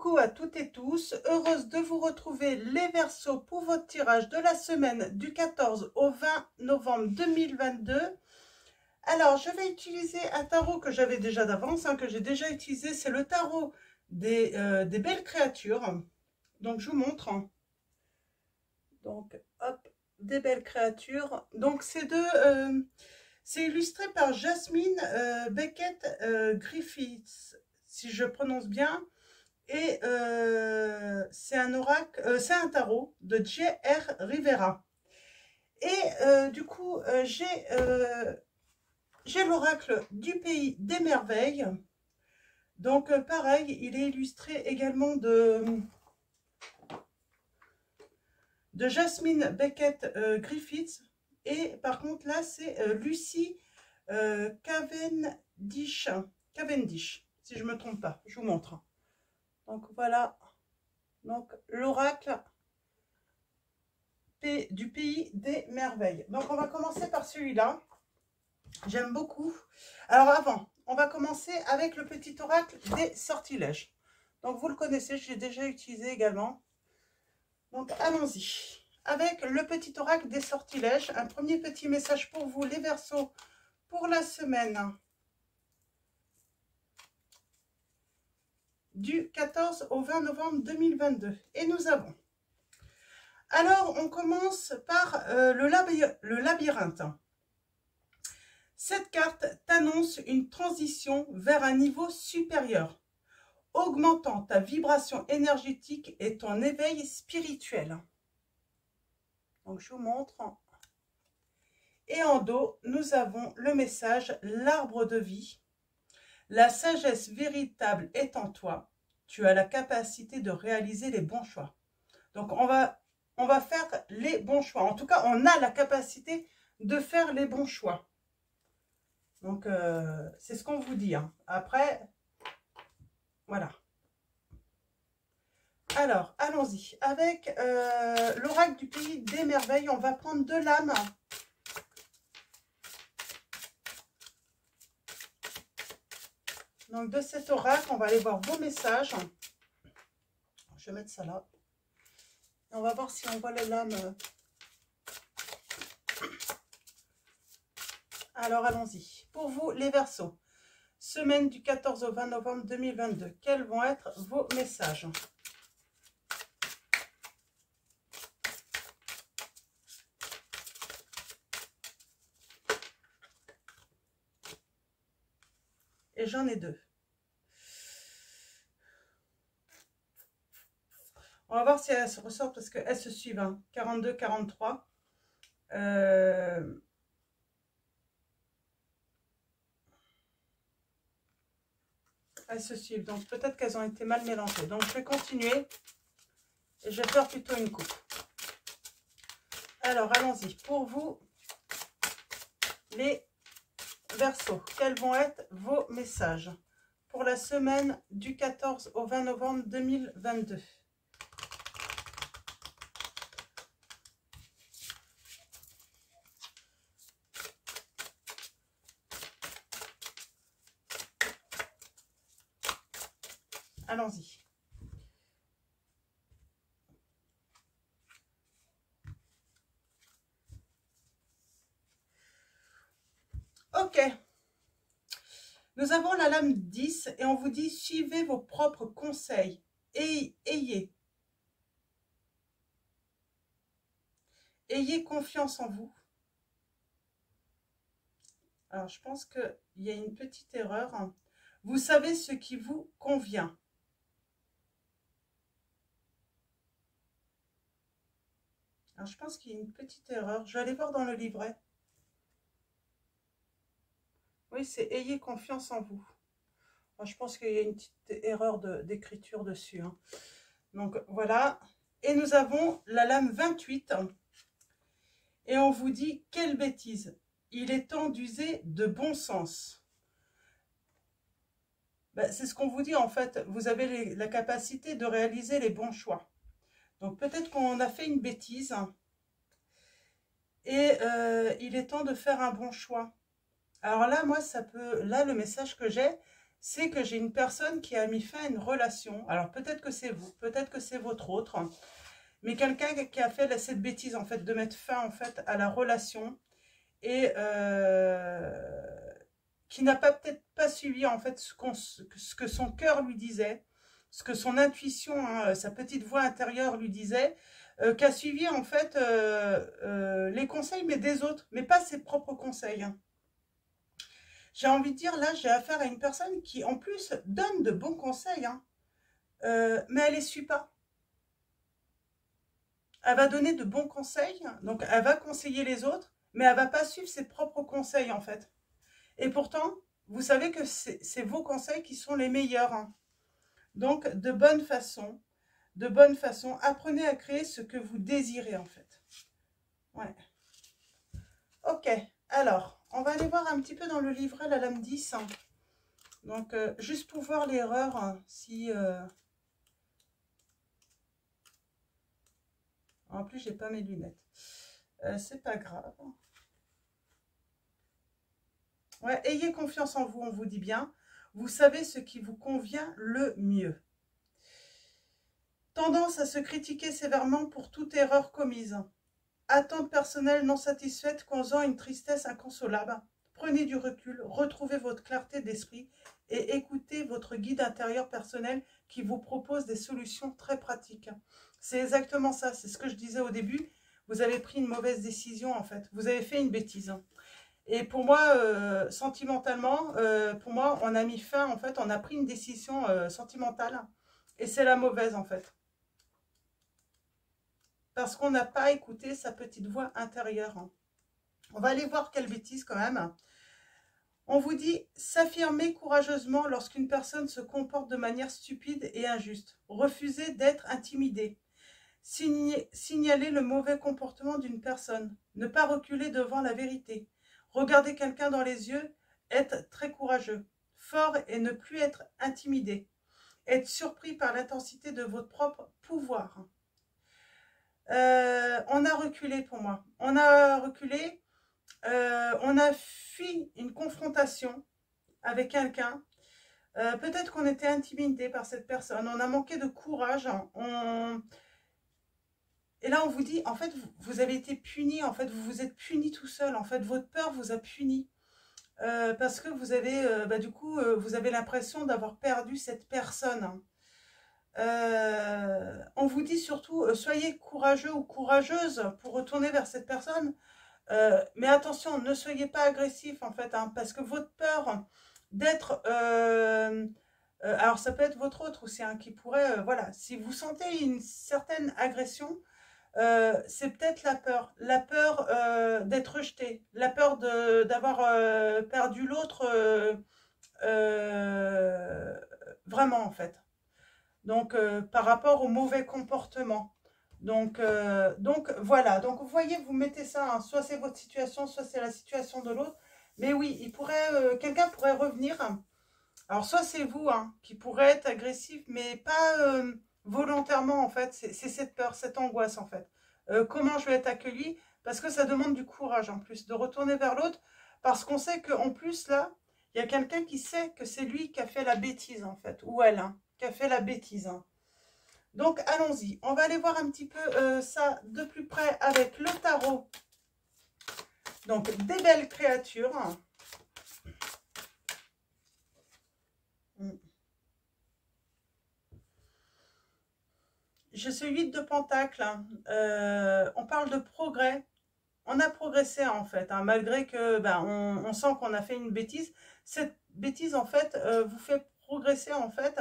Coucou à toutes et tous, heureuse de vous retrouver les Verseaux pour votre tirage de la semaine du 14 au 20 novembre 2022. Alors, je vais utiliser un tarot que j'avais déjà d'avance, que j'ai déjà utilisé, c'est le tarot des belles créatures. Donc, je vous montre. Donc, hop, des belles créatures. Donc, c'est illustré par Jasmine Beckett Griffiths, si je prononce bien. Et c'est un oracle, c'est un tarot de J.R. Rivera. Et du coup, j'ai l'oracle du pays des merveilles. Donc pareil, il est illustré également de Jasmine Beckett Griffiths. Et par contre là, c'est Lucy Cavendish, si je ne me trompe pas. Je vous montre. Donc voilà, donc l'oracle du pays des merveilles. Donc on va commencer par celui-là. J'aime beaucoup. Alors avant, on va commencer avec le petit oracle des sortilèges. Donc vous le connaissez, je l'ai déjà utilisé également. Donc allons-y. Avec le petit oracle des sortilèges, un premier petit message pour vous les Verseaux pour la semaine du 14 au 20 novembre 2022. Et nous avons... Alors, on commence par le labyrinthe. Cette carte t'annonce une transition vers un niveau supérieur, augmentant ta vibration énergétique et ton éveil spirituel. Donc, je vous montre. Et en dos, nous avons le message, l'arbre de vie. La sagesse véritable est en toi. Tu as la capacité de réaliser les bons choix. Donc, on va faire les bons choix. En tout cas, on a la capacité de faire les bons choix. Donc, c'est ce qu'on vous dit. Après, voilà. Alors, allons-y. Avec l'oracle du pays des merveilles, on va prendre deux lames. Donc, de cet oracle, on va aller voir vos messages. Je vais mettre ça là. Et on va voir si on voit les lames. Alors, allons-y. Pour vous, les Verseaux, semaine du 14 au 20 novembre 2022, quels vont être vos messages? Et j'en ai deux. On va voir si elles se ressortent parce qu'elles se suivent. 42, 43. Elles se suivent. Donc peut-être qu'elles ont été mal mélangées. Donc je vais continuer. Et je vais faire plutôt une coupe. Alors allons-y. Pour vous, les Verseaux, quels vont être vos messages pour la semaine du 14 au 20 novembre 2022? Allons-y. Ok. Nous avons la lame 10 et on vous dit suivez vos propres conseils et ayez confiance en vous. Alors je pense qu'il y a une petite erreur. Vous savez ce qui vous convient. Alors je pense qu'il y a une petite erreur. Je vais aller voir dans le livret. Oui, c'est ayez confiance en vous. Alors, je pense qu'il y a une petite erreur d'écriture dessus. Donc voilà. Et nous avons la lame 28. Et on vous dit quelle bêtise. Il est temps d'user de bon sens. Ben, c'est ce qu'on vous dit en fait. Vous avez la capacité de réaliser les bons choix. Donc peut-être qu'on a fait une bêtise. Et il est temps de faire un bon choix. Alors là, moi, ça peut... Là, le message que j'ai, c'est que j'ai une personne qui a mis fin à une relation. Alors peut-être que c'est vous, peut-être que c'est votre autre, mais quelqu'un qui a fait cette bêtise en fait, de mettre fin en fait à la relation et qui n'a peut-être pas suivi en fait ce que son cœur lui disait, ce que son intuition, hein, sa petite voix intérieure lui disait, qui a suivi en fait les conseils mais des autres, mais pas ses propres conseils. Hein. J'ai envie de dire, là, j'ai affaire à une personne qui, en plus, donne de bons conseils, hein, mais elle ne les suit pas. Elle va donner de bons conseils, donc elle va conseiller les autres, mais elle ne va pas suivre ses propres conseils, en fait. Et pourtant, vous savez que c'est vos conseils qui sont les meilleurs. Hein. Donc, de bonne façon, apprenez à créer ce que vous désirez, en fait. Ouais. Ok, alors, on va aller voir un petit peu dans le livret, la lame 10. Hein. Donc, juste pour voir l'erreur, hein, si... En plus, j'ai pas mes lunettes. C'est pas grave. Ouais, ayez confiance en vous, on vous dit bien. Vous savez ce qui vous convient le mieux. Tendance à se critiquer sévèrement pour toute erreur commise. Attente personnelle non satisfaite causant une tristesse inconsolable. Prenez du recul, retrouvez votre clarté d'esprit et écoutez votre guide intérieur personnel qui vous propose des solutions très pratiques. C'est exactement ça, c'est ce que je disais au début. Vous avez pris une mauvaise décision en fait, vous avez fait une bêtise. Et pour moi, sentimentalement, pour moi, on a mis fin, en fait, on a pris une décision sentimentale et c'est la mauvaise en fait. Parce qu'on n'a pas écouté sa petite voix intérieure. On va aller voir quelle bêtise quand même. On vous dit s'affirmer courageusement lorsqu'une personne se comporte de manière stupide et injuste. Refuser d'être intimidé. Signaler le mauvais comportement d'une personne. Ne pas reculer devant la vérité. Regarder quelqu'un dans les yeux. Être très courageux. Fort et ne plus être intimidé. Être surpris par l'intensité de votre propre pouvoir. On a reculé pour moi. On a reculé. On a fui une confrontation avec quelqu'un. Peut-être qu'on était intimidé par cette personne. On a manqué de courage. Et là, on vous dit, en fait, vous avez été puni. En fait, vous vous êtes puni tout seul. En fait, votre peur vous a puni. Parce que vous avez, du coup, vous avez l'impression d'avoir perdu cette personne. On vous dit surtout, soyez courageux ou courageuse pour retourner vers cette personne. Mais attention, ne soyez pas agressif en fait, hein, parce que votre peur d'être... alors ça peut être votre autre aussi, hein, qui pourrait... voilà, si vous sentez une certaine agression, c'est peut-être la peur d'être rejeté, la peur d'avoir perdu l'autre vraiment en fait. Donc par rapport au mauvais comportement. Donc voilà, donc vous voyez, vous mettez ça, hein, soit c'est votre situation, soit c'est la situation de l'autre. Mais oui, il pourrait, quelqu'un pourrait revenir. Alors soit c'est vous hein, qui pourrait être agressif, mais pas volontairement en fait. C'est cette peur, cette angoisse en fait. Comment je vais être accueilli? Parce que ça demande du courage en plus, de retourner vers l'autre. Parce qu'on sait qu'en plus là, il y a quelqu'un qui sait que c'est lui qui a fait la bêtise en fait, ou elle, hein, qui a fait la bêtise. Hein. Donc, allons-y. On va aller voir un petit peu ça de plus près avec le tarot. Donc, des belles créatures. J'ai ce 8 de Pentacle. On parle de progrès. On a progressé, en fait, hein, malgré que on sent qu'on a fait une bêtise. Cette bêtise, en fait, vous fait progresser, en fait.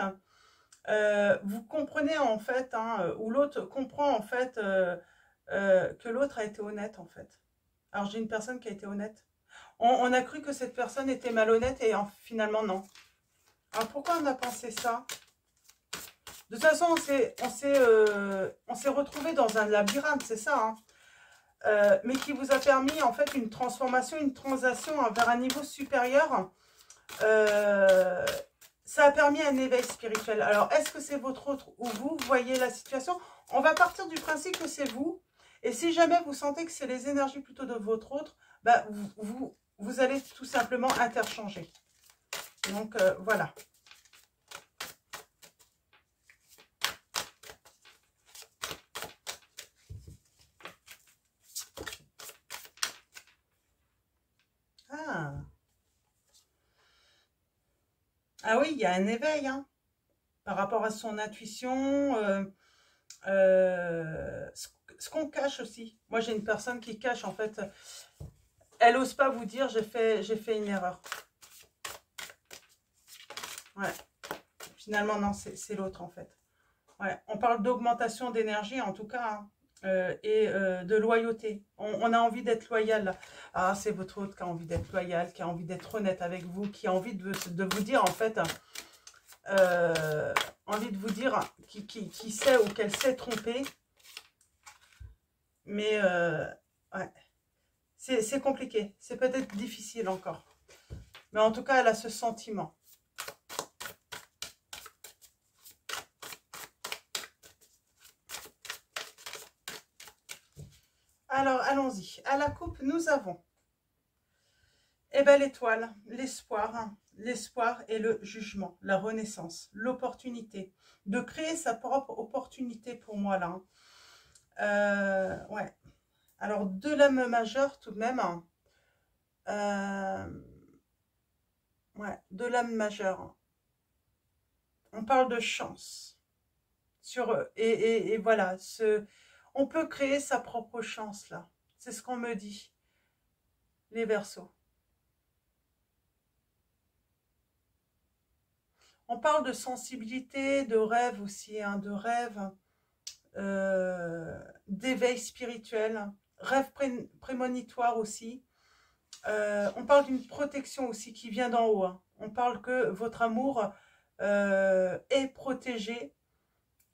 Vous comprenez en fait, hein, ou l'autre comprend en fait que l'autre a été honnête en fait. Alors j'ai une personne qui a été honnête. On a cru que cette personne était malhonnête et finalement non. Alors pourquoi on a pensé ça? De toute façon, on s'est retrouvé dans un labyrinthe, c'est ça. Hein, mais qui vous a permis en fait une transformation, une transition vers un niveau supérieur. Ça a permis un éveil spirituel. Alors, est-ce que c'est votre autre ou vous voyez la situation? On va partir du principe que c'est vous. Et si jamais vous sentez que c'est les énergies plutôt de votre autre, vous allez tout simplement interchanger. Donc, voilà. Ah oui, il y a un éveil, hein, par rapport à son intuition, ce qu'on cache aussi. Moi, j'ai une personne qui cache, en fait, elle n'ose pas vous dire, j'ai fait une erreur. Ouais, finalement, non, c'est l'autre, en fait. Ouais, on parle d'augmentation d'énergie, en tout cas, hein, et de loyauté. On a envie d'être loyal, là. Ah, c'est votre hôte qui a envie d'être loyal, qui a envie d'être honnête avec vous, qui a envie de vous dire, en fait, envie de vous dire, qui sait ou qu'elle sait tromper. Mais, ouais, c'est compliqué. C'est peut-être difficile encore. Mais en tout cas, elle a ce sentiment. Alors, allons-y. À la coupe, nous avons l'étoile, l'espoir, hein. L'espoir et le jugement, la renaissance, l'opportunité. De créer sa propre opportunité pour moi, là. Ouais. Alors, de l'âme majeure, tout de même. Hein. Ouais, de l'âme majeure. On parle de chance. Et voilà, on peut créer sa propre chance, là. C'est ce qu'on me dit, les Verseaux. On parle de sensibilité, de rêve aussi, hein, de rêve, d'éveil spirituel, rêve prémonitoire aussi. On parle d'une protection aussi qui vient d'en haut. Hein. On parle que votre amour est protégé,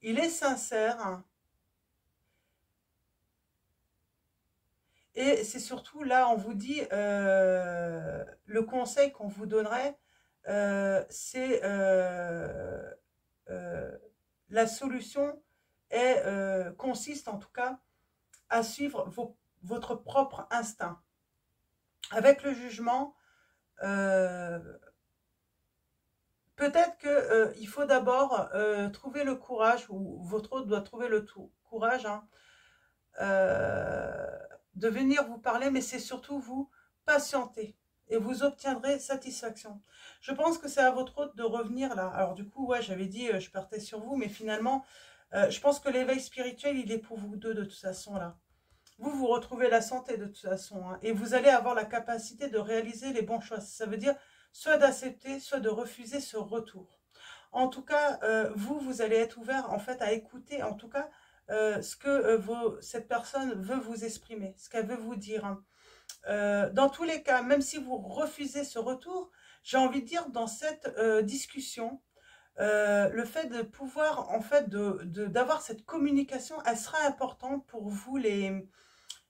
il est sincère. Hein. Et c'est surtout là, on vous dit, le conseil qu'on vous donnerait, c'est la solution consiste en tout cas à suivre votre propre instinct. Avec le jugement, peut-être qu'il faut d'abord trouver le courage, ou votre hôte doit trouver le courage, hein, de venir vous parler, mais c'est surtout vous patienter et vous obtiendrez satisfaction. Je pense que c'est à votre hôte de revenir là. Alors du coup, ouais, j'avais dit je partais sur vous, mais finalement, je pense que l'éveil spirituel, il est pour vous deux de toute façon là. Vous retrouvez la santé de toute façon, hein, et vous allez avoir la capacité de réaliser les bons choix. Ça veut dire soit d'accepter, soit de refuser ce retour. En tout cas, vous allez être ouvert en fait à écouter, en tout cas, ce que cette personne veut vous exprimer, ce qu'elle veut vous dire. Hein. Dans tous les cas, même si vous refusez ce retour, j'ai envie de dire dans cette discussion, le fait de pouvoir, en fait, d'avoir cette communication, elle sera importante pour vous les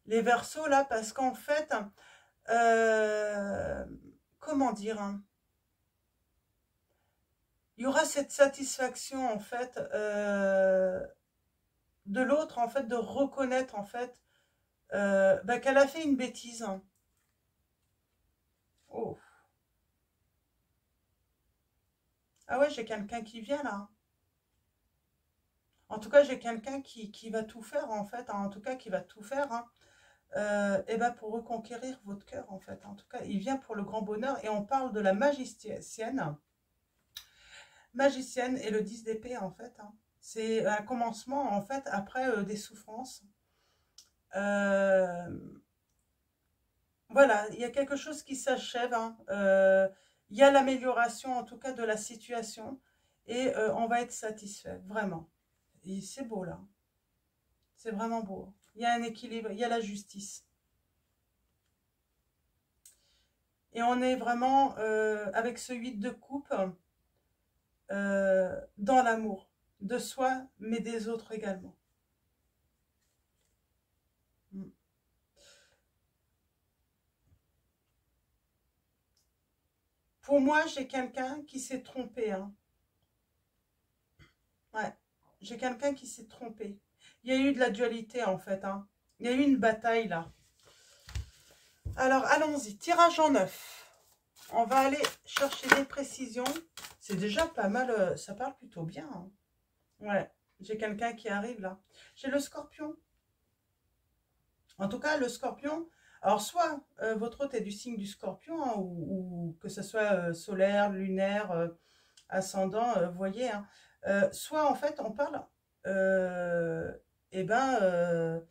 Verseaux là, parce qu'en fait, comment dire, hein, il y aura cette satisfaction en fait de l'autre, en fait, de reconnaître en fait qu'elle a fait une bêtise. Hein. Oh. Ah ouais, j'ai quelqu'un qui vient là. En tout cas, j'ai quelqu'un qui va tout faire en fait, hein, en tout cas qui va tout faire. Hein. Pour reconquérir votre cœur en fait. En tout cas, il vient pour le grand bonheur et on parle de la magicienne. Magicienne et le 10 d'épée en fait. Hein. C'est un commencement en fait après des souffrances. Voilà, il y a quelque chose qui s'achève. Hein. Il y a l'amélioration en tout cas de la situation et on va être satisfait, vraiment. Et c'est beau là. C'est vraiment beau. Il y a un équilibre, il y a la justice. Et on est vraiment avec ce 8 de coupe dans l'amour de soi, mais des autres également. Pour moi, j'ai quelqu'un qui s'est trompé. Hein. Ouais, j'ai quelqu'un qui s'est trompé. Il y a eu de la dualité en fait. Hein. Il y a eu une bataille là. Alors, allons-y. Tirage en 9. On va aller chercher des précisions. C'est déjà pas mal. Ça parle plutôt bien. Hein. Ouais, j'ai quelqu'un qui arrive là. J'ai le scorpion. En tout cas, le scorpion, alors soit votre hôte est du signe du scorpion, hein, ou que ce soit solaire, lunaire, ascendant, vous voyez, hein, soit en fait on parle eh ben,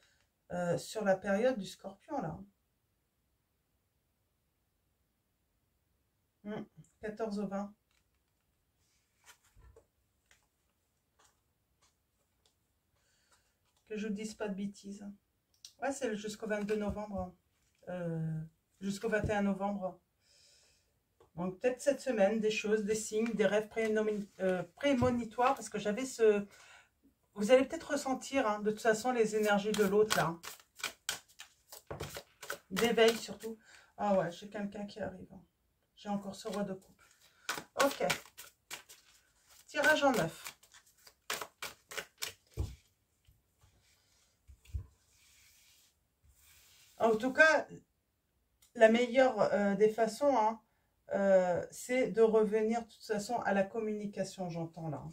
sur la période du Scorpion là. 14 au 20. Que je ne dise pas de bêtises. Ouais, c'est jusqu'au 22 novembre. Jusqu'au 21 novembre. Donc peut-être cette semaine, des choses, des signes, des rêves prémonitoires, parce que j'avais ce... Vous allez peut-être ressentir, hein, de toute façon, les énergies de l'autre, là. D'éveil, surtout. Ah ouais, j'ai quelqu'un qui arrive. J'ai encore ce roi de coupe. Ok. Tirage en 9. En tout cas, la meilleure des façons, hein, c'est de revenir de toute façon à la communication, j'entends là.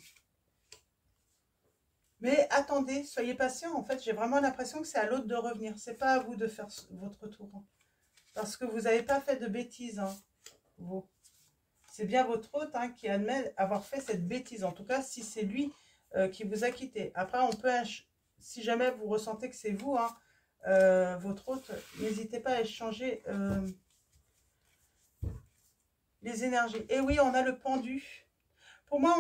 Mais attendez, soyez patient. En fait, j'ai vraiment l'impression que c'est à l'autre de revenir. C'est pas à vous de faire votre tour. Parce que vous n'avez pas fait de bêtises, hein, vous. C'est bien votre hôte, hein, qui admet avoir fait cette bêtise. En tout cas, si c'est lui qui vous a quitté. Après, on peut, si jamais vous ressentez que c'est vous, hein, votre hôte, n'hésitez pas à échanger les énergies. Et oui, on a le pendu. Pour moi,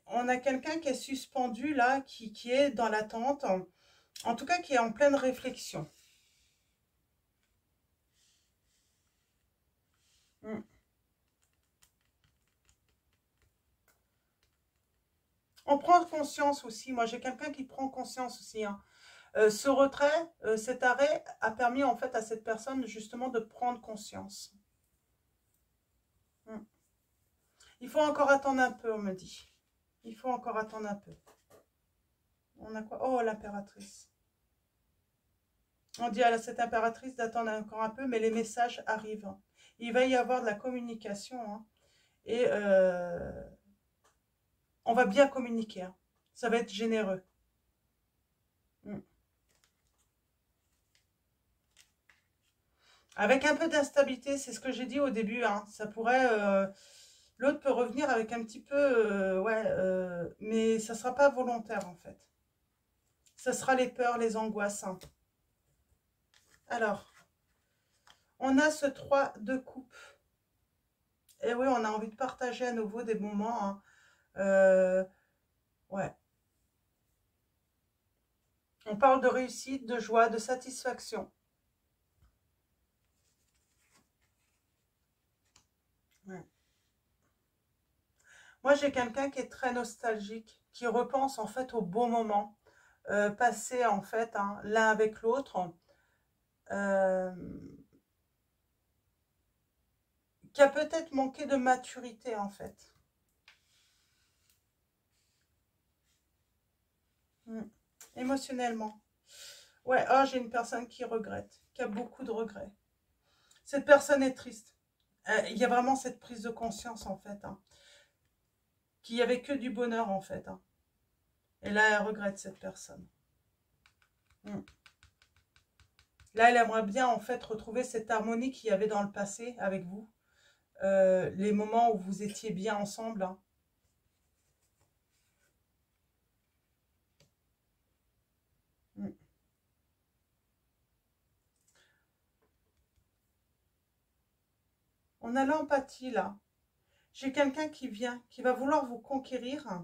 on a quelqu'un qui est suspendu là, qui est dans l'attente, en tout cas qui est en pleine réflexion. On prend conscience aussi, moi j'ai quelqu'un qui prend conscience aussi, hein. Ce retrait, cet arrêt a permis en fait à cette personne justement de prendre conscience. Il faut encore attendre un peu, on me dit. Il faut encore attendre un peu. On a quoi? Oh, l'impératrice. On dit à cette impératrice d'attendre encore un peu, mais les messages arrivent. Il va y avoir de la communication, hein, et on va bien communiquer. Hein. Ça va être généreux. Avec un peu d'instabilité, c'est ce que j'ai dit au début. Hein, ça pourrait... l'autre peut revenir avec un petit peu... ouais, mais ça ne sera pas volontaire, en fait. Ça sera les peurs, les angoisses. Hein. Alors, on a ce 3 de coupe. Et oui, on a envie de partager à nouveau des moments. Hein. Ouais. On parle de réussite, de joie, de satisfaction. Ouais. Moi, j'ai quelqu'un qui est très nostalgique, qui repense en fait aux beaux moments passés en fait, hein, l'un avec l'autre. Qui a peut-être manqué de maturité en fait. Émotionnellement. Ouais, oh, j'ai une personne qui regrette, qui a beaucoup de regrets. Cette personne est triste. Il y a vraiment cette prise de conscience en fait, hein, qu'il n'y avait que du bonheur en fait. Hein. Et là, elle regrette cette personne. Là, elle aimerait bien en fait retrouver cette harmonie qu'il y avait dans le passé avec vous. Les moments où vous étiez bien ensemble. Hein. On a l'empathie là. J'ai quelqu'un qui vient, qui va vouloir vous conquérir.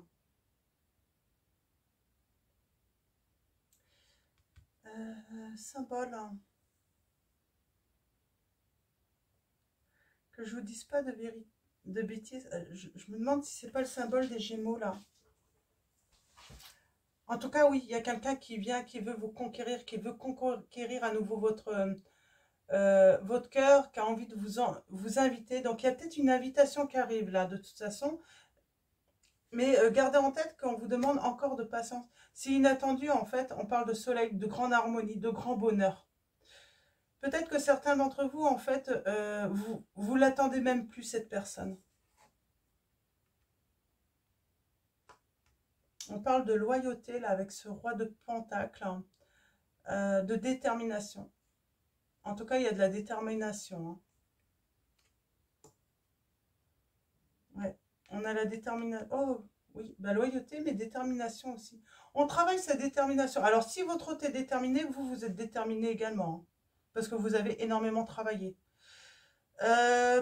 Symbole. Que je vous dise pas de bêtises. Je me demande si c'est pas le symbole des Gémeaux là. En tout cas, oui, il y a quelqu'un qui vient, qui veut vous conquérir, qui veut conquérir à nouveau votre cœur, qui a envie de vous inviter. Donc, il y a peut-être une invitation qui arrive là, de toute façon. Mais gardez en tête qu'on vous demande encore de patience. C'est inattendu, en fait. On parle de soleil, de grande harmonie, de grand bonheur. Peut-être que certains d'entre vous, en fait, vous l'attendez même plus, cette personne. On parle de loyauté, là, avec ce roi de pentacle, hein, de détermination. En tout cas, il y a de la détermination. Hein. Ouais. On a la détermination. Oh, oui, bah, loyauté, mais détermination aussi. On travaille sa détermination. Alors, si votre hôte est déterminé, vous, vous êtes déterminé également. Hein, parce que vous avez énormément travaillé.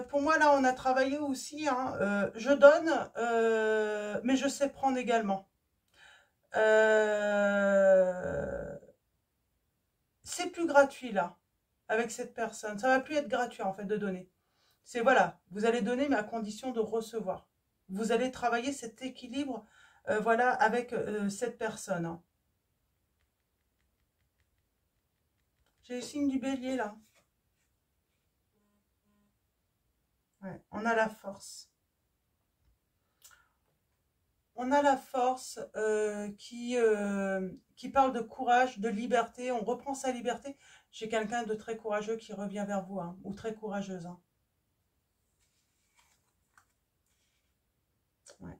Pour moi, là, on a travaillé aussi. Hein, je donne, mais je sais prendre également. C'est plus gratuit, là, avec cette personne. Ça va plus être gratuit, en fait, de donner. C'est, voilà, vous allez donner, mais à condition de recevoir. Vous allez travailler cet équilibre, voilà, avec cette personne. Hein. J'ai le signe du bélier, là. Ouais, on a la force. On a la force qui parle de courage, de liberté. On reprend sa liberté. J'ai quelqu'un de très courageux qui revient vers vous, hein, ou très courageuse. Hein. Ouais.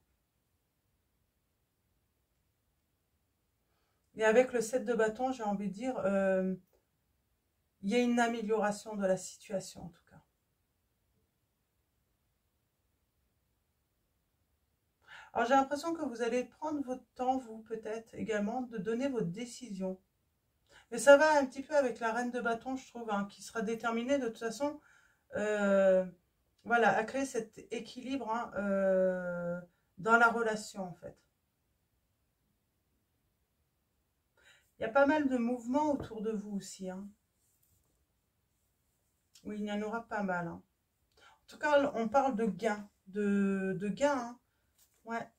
Et avec le 7 de bâton, j'ai envie de dire, il y a une amélioration de la situation, en tout cas. Alors, j'ai l'impression que vous allez prendre votre temps, vous, peut-être, également, de donner votre décision. Mais ça va un petit peu avec la reine de bâton, je trouve, hein, qui sera déterminée, de toute façon, voilà, à créer cet équilibre hein, dans la relation, en fait. Il y a pas mal de mouvements autour de vous aussi. Hein. Oui, il y en aura pas mal. Hein. En tout cas, on parle de gains. De gains. Hein. Ouais.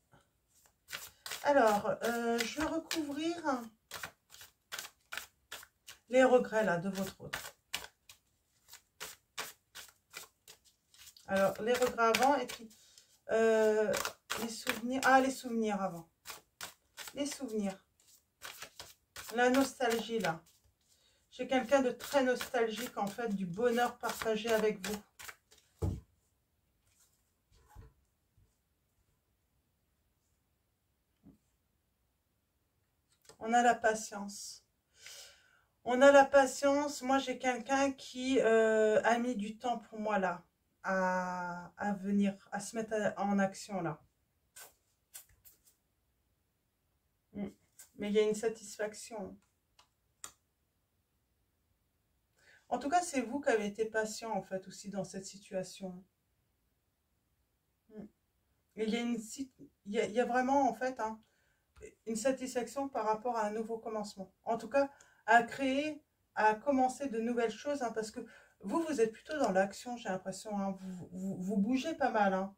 Alors, je vais recouvrir les regrets là de votre autre. Alors, les regrets avant et puis les souvenirs. Ah, les souvenirs avant. Les souvenirs. La nostalgie là. J'ai quelqu'un de très nostalgique en fait du bonheur partagé avec vous. On a la patience. On a la patience. Moi, j'ai quelqu'un qui a mis du temps pour moi là, à venir, à se mettre en action là. Mais il y a une satisfaction. En tout cas, c'est vous qui avez été patient en fait aussi dans cette situation. Et il y a vraiment en fait hein, une satisfaction par rapport à un nouveau commencement. En tout cas, à créer, à commencer de nouvelles choses, hein, parce que vous, vous êtes plutôt dans l'action, j'ai l'impression. Hein, vous bougez pas mal. Hein.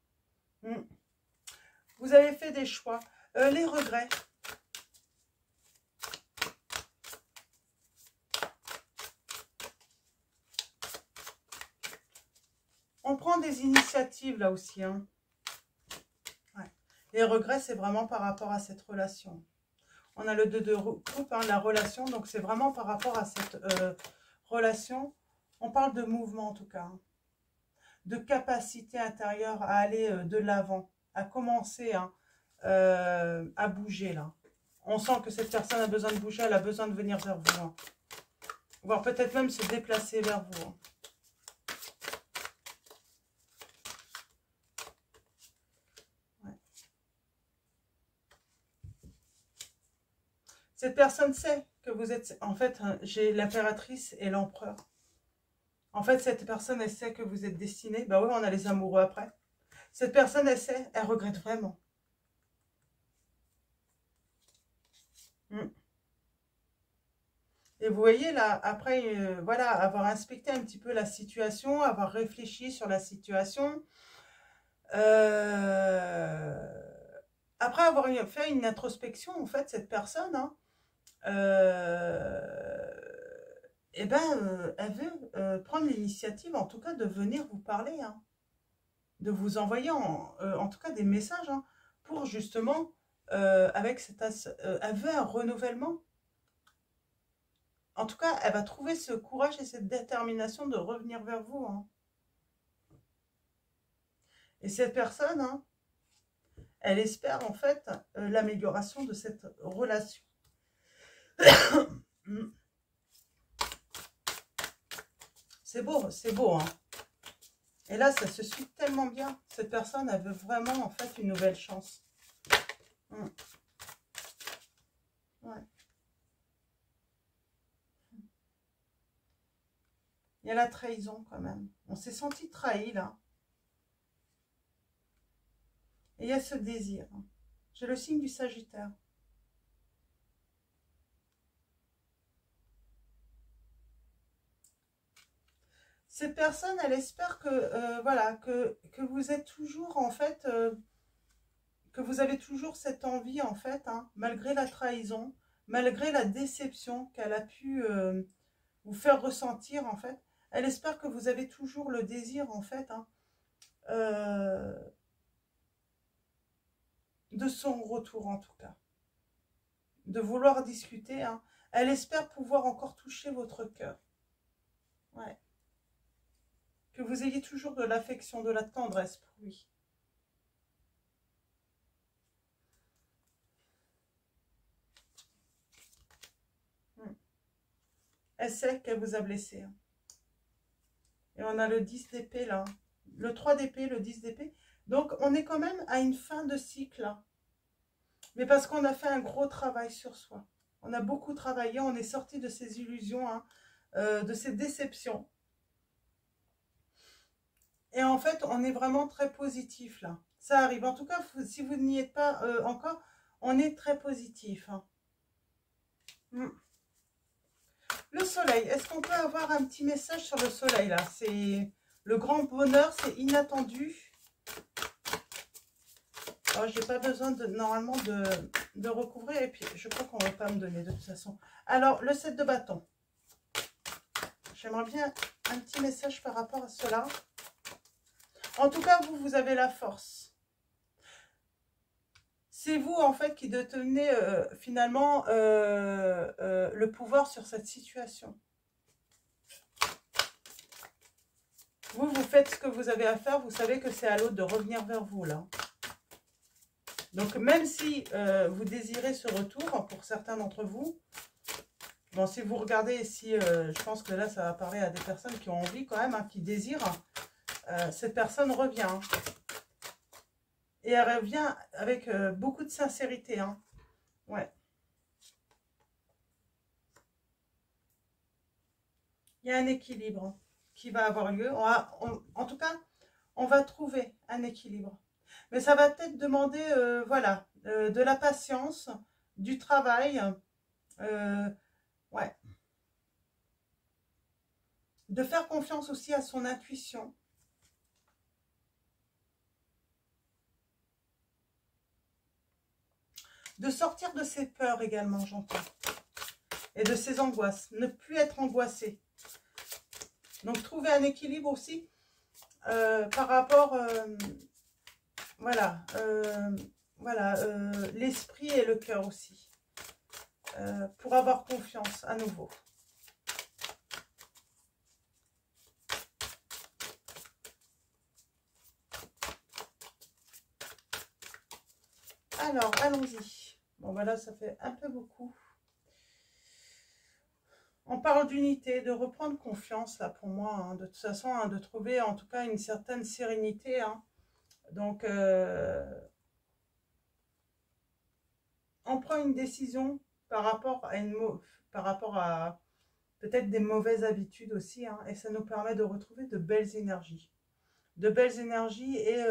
Vous avez fait des choix. Les regrets. On prend des initiatives là aussi. Hein. Ouais. Les regrets, c'est vraiment par rapport à cette relation. On a le 2 de coupe, hein, la relation. Donc, c'est vraiment par rapport à cette relation. On parle de mouvement, en tout cas. Hein. De capacité intérieure à aller de l'avant. À commencer hein, à bouger, là. On sent que cette personne a besoin de bouger. Elle a besoin de venir vers vous. Hein. Voire peut-être même se déplacer vers vous. Hein. Cette personne sait que vous êtes... En fait, j'ai l'impératrice et l'empereur. En fait, cette personne, elle sait que vous êtes destiné. Bah oui, on a les amoureux après. Cette personne, elle sait, elle regrette vraiment. Et vous voyez, là, après, voilà, avoir inspecté un petit peu la situation, avoir réfléchi sur la situation. Après avoir fait une introspection, en fait, cette personne... Hein, eh ben, elle veut prendre l'initiative, en tout cas, de venir vous parler, hein, de vous envoyer, en tout cas, des messages, hein, pour justement, avec cette elle veut un renouvellement. En tout cas, elle va trouver ce courage et cette détermination de revenir vers vous. Hein. Et cette personne, hein, elle espère, en fait, l'amélioration de cette relation. C'est beau, hein. Et là, ça se suit tellement bien. Cette personne, elle veut vraiment, en fait, une nouvelle chance. Ouais. Il y a la trahison, quand même. On s'est senti trahi, là. Et il y a ce désir. J'ai le signe du Sagittaire. Cette personne, elle espère que, voilà, que vous êtes toujours, en fait, que vous avez toujours cette envie, en fait, hein, malgré la trahison, malgré la déception qu'elle a pu vous faire ressentir, en fait. Elle espère que vous avez toujours le désir, en fait, hein, de son retour, en tout cas. De vouloir discuter, hein. Elle espère pouvoir encore toucher votre cœur. Ouais. Que vous ayez toujours de l'affection, de la tendresse pour lui. Elle sait qu'elle vous a blessé. Hein. Et on a le 10 d'épée là. Le 3 d'épée, le 10 d'épée. Donc on est quand même à une fin de cycle. Là. Mais parce qu'on a fait un gros travail sur soi. On a beaucoup travaillé, on est sorti de ces illusions, hein, de ces déceptions. Et en fait, on est vraiment très positif là. Ça arrive. En tout cas, si vous n'y êtes pas encore, on est très positif. Hein. Le soleil, est-ce qu'on peut avoir un petit message sur le soleil là? C'est le grand bonheur, c'est inattendu. Alors, j'ai pas besoin normalement de recouvrir et puis je crois qu'on va pas me donner de toute façon. Alors, le 7 de bâton. J'aimerais bien un petit message par rapport à cela. En tout cas, vous avez la force. C'est vous, en fait, qui détenez finalement le pouvoir sur cette situation. Vous faites ce que vous avez à faire. Vous savez que c'est à l'autre de revenir vers vous, là. Donc, même si vous désirez ce retour, pour certains d'entre vous, bon, si vous regardez ici, je pense que là, ça va parler à des personnes qui ont envie quand même, hein, qui désirent, cette personne revient. Et elle revient avec beaucoup de sincérité. Hein. Ouais. Il y a un équilibre qui va avoir lieu. En tout cas, on va trouver un équilibre. Mais ça va peut-être demander, voilà, de la patience, du travail, ouais. De faire confiance aussi à son intuition. De sortir de ses peurs également, j'entends. Et de ses angoisses. Ne plus être angoissé. Donc, trouver un équilibre aussi par rapport, voilà, l'esprit et le cœur aussi. Pour avoir confiance à nouveau. Alors, allons-y. Bon, voilà, ça fait un peu beaucoup. On parle d'unité, de reprendre confiance, là, pour moi. Hein, de toute façon, hein, de trouver, en tout cas, une certaine sérénité. Hein. Donc, on prend une décision par rapport à peut-être des mauvaises habitudes aussi. Hein, et ça nous permet de retrouver de belles énergies. De belles énergies et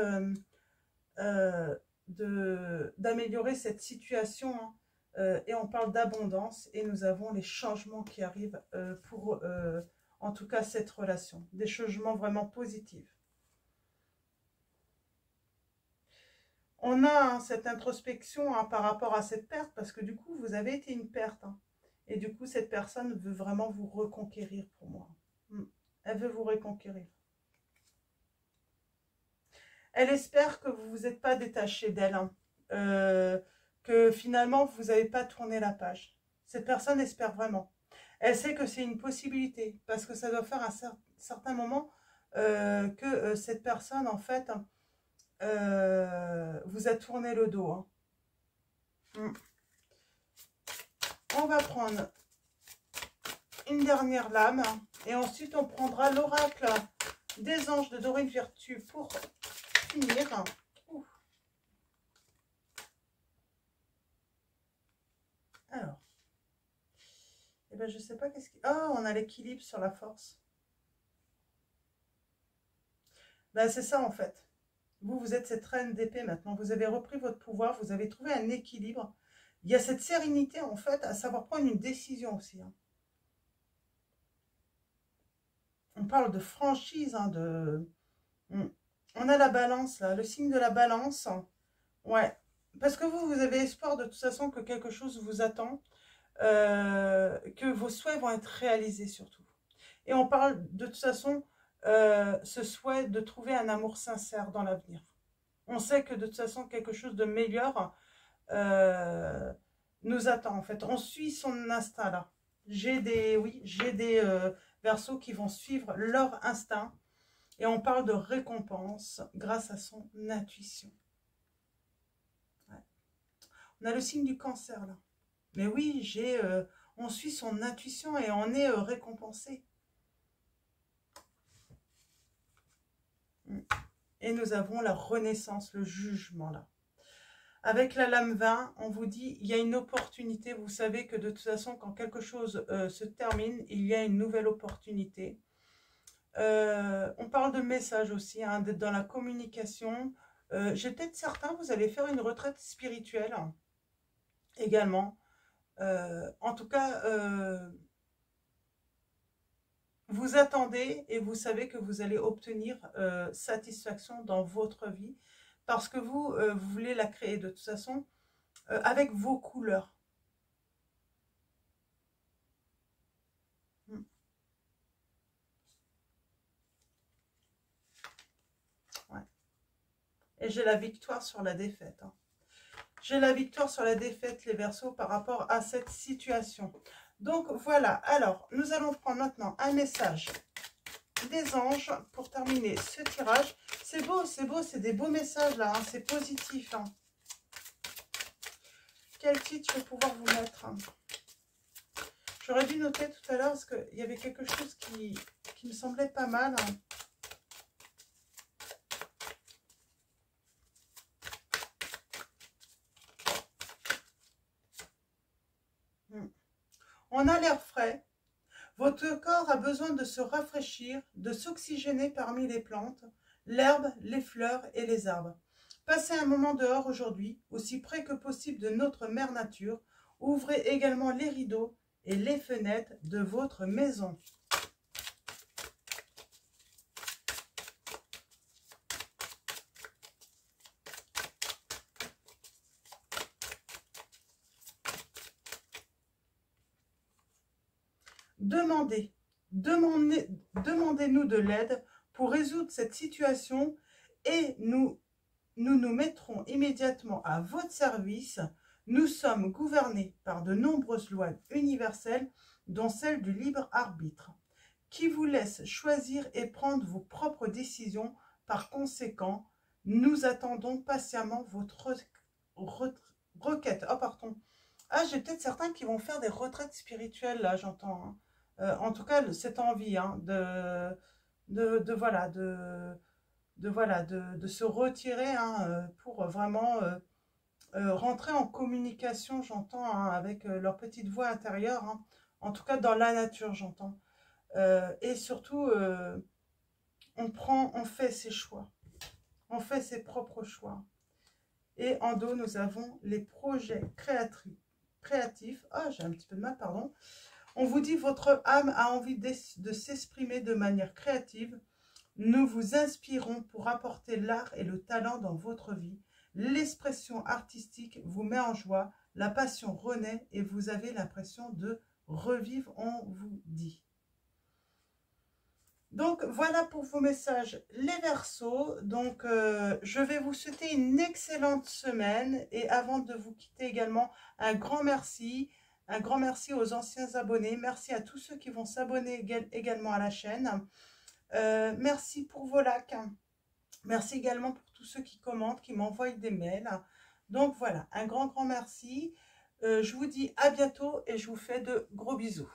d'améliorer cette situation. Hein. Et on parle d'abondance et nous avons les changements qui arrivent pour, en tout cas, cette relation. Des changements vraiment positifs. On a hein, cette introspection hein, par rapport à cette perte parce que du coup, vous avez été une perte. Hein. Et du coup, cette personne veut vraiment vous reconquérir pour moi. Elle veut vous reconquérir. Elle espère que vous ne vous êtes pas détaché d'elle. Hein. Que finalement, vous n'avez pas tourné la page. Cette personne espère vraiment. Elle sait que c'est une possibilité, parce que ça doit faire un certain moment que cette personne, en fait, vous a tourné le dos. Hein. On va prendre une dernière lame, et ensuite on prendra l'oracle des anges de Dorine Virtue pour finir. Ouf. Alors, eh ben, je sais pas qu'est-ce qui... Oh, on a l'équilibre sur la force. Ben, c'est ça en fait. Vous êtes cette reine d'épée maintenant. Vous avez repris votre pouvoir, vous avez trouvé un équilibre. Il y a cette sérénité en fait à savoir prendre une décision aussi. Hein. On parle de franchise, hein, on a la balance là, le signe de la balance. Ouais, parce que vous avez espoir de toute façon que quelque chose vous attend, que vos souhaits vont être réalisés surtout. Et on parle de toute façon ce souhait de trouver un amour sincère dans l'avenir. On sait que de toute façon quelque chose de meilleur nous attend en fait. On suit son instinct là. J'ai des Verseaux qui vont suivre leur instinct. Et on parle de récompense grâce à son intuition. Ouais. On a le signe du Cancer là. Mais oui, on suit son intuition et on est récompensé. Et nous avons la renaissance, le jugement là. Avec la lame 20, on vous dit, il y a une opportunité. Vous savez que de toute façon, quand quelque chose se termine, il y a une nouvelle opportunité. On parle de message aussi, hein, d'être dans la communication. J'ai peut-être certains, vous allez faire une retraite spirituelle également. En tout cas, vous attendez et vous savez que vous allez obtenir satisfaction dans votre vie parce que vous voulez la créer de toute façon avec vos couleurs. Ouais. Et j'ai la victoire sur la défaite. Hein. J'ai la victoire sur la défaite, les Verseaux, par rapport à cette situation. Donc voilà, alors nous allons prendre maintenant un message des anges pour terminer ce tirage. C'est beau, c'est des beaux messages là, hein, c'est positif. Hein. Quel titre je vais pouvoir vous mettre? J'aurais dû noter tout à l'heure parce qu'il y avait quelque chose qui me semblait pas mal. Hein. On a l'air frais. Votre corps a besoin de se rafraîchir, de s'oxygéner parmi les plantes, l'herbe, les fleurs et les arbres. Passez un moment dehors aujourd'hui, aussi près que possible de notre mère nature. Ouvrez également les rideaux et les fenêtres de votre maison. Demandez-nous de l'aide pour résoudre cette situation et nous mettrons immédiatement à votre service. Nous sommes gouvernés par de nombreuses lois universelles, dont celle du libre arbitre, qui vous laisse choisir et prendre vos propres décisions. Par conséquent, nous attendons patiemment votre requête. Oh, pardon. Ah, j'ai peut-être certains qui vont faire des retraites spirituelles, là, j'entends. Hein. En tout cas, cette envie hein, de se retirer hein, pour vraiment rentrer en communication, j'entends, hein, avec leur petite voix intérieure, hein, en tout cas dans la nature, j'entends. Et surtout, on fait ses choix, on fait ses propres choix. Et en dos, nous avons les projets créatifs. Ah, j'ai un petit peu de mal, pardon. On vous dit, votre âme a envie de s'exprimer de manière créative. Nous vous inspirons pour apporter l'art et le talent dans votre vie. L'expression artistique vous met en joie, la passion renaît et vous avez l'impression de revivre, on vous dit. Donc, voilà pour vos messages, les Verseaux. Donc, je vais vous souhaiter une excellente semaine. Et avant de vous quitter également, un grand merci. Un grand merci aux anciens abonnés. Merci à tous ceux qui vont s'abonner également à la chaîne. Merci pour vos likes. Merci également pour tous ceux qui commentent, qui m'envoient des mails. Donc voilà, un grand merci. Je vous dis à bientôt et je vous fais de gros bisous.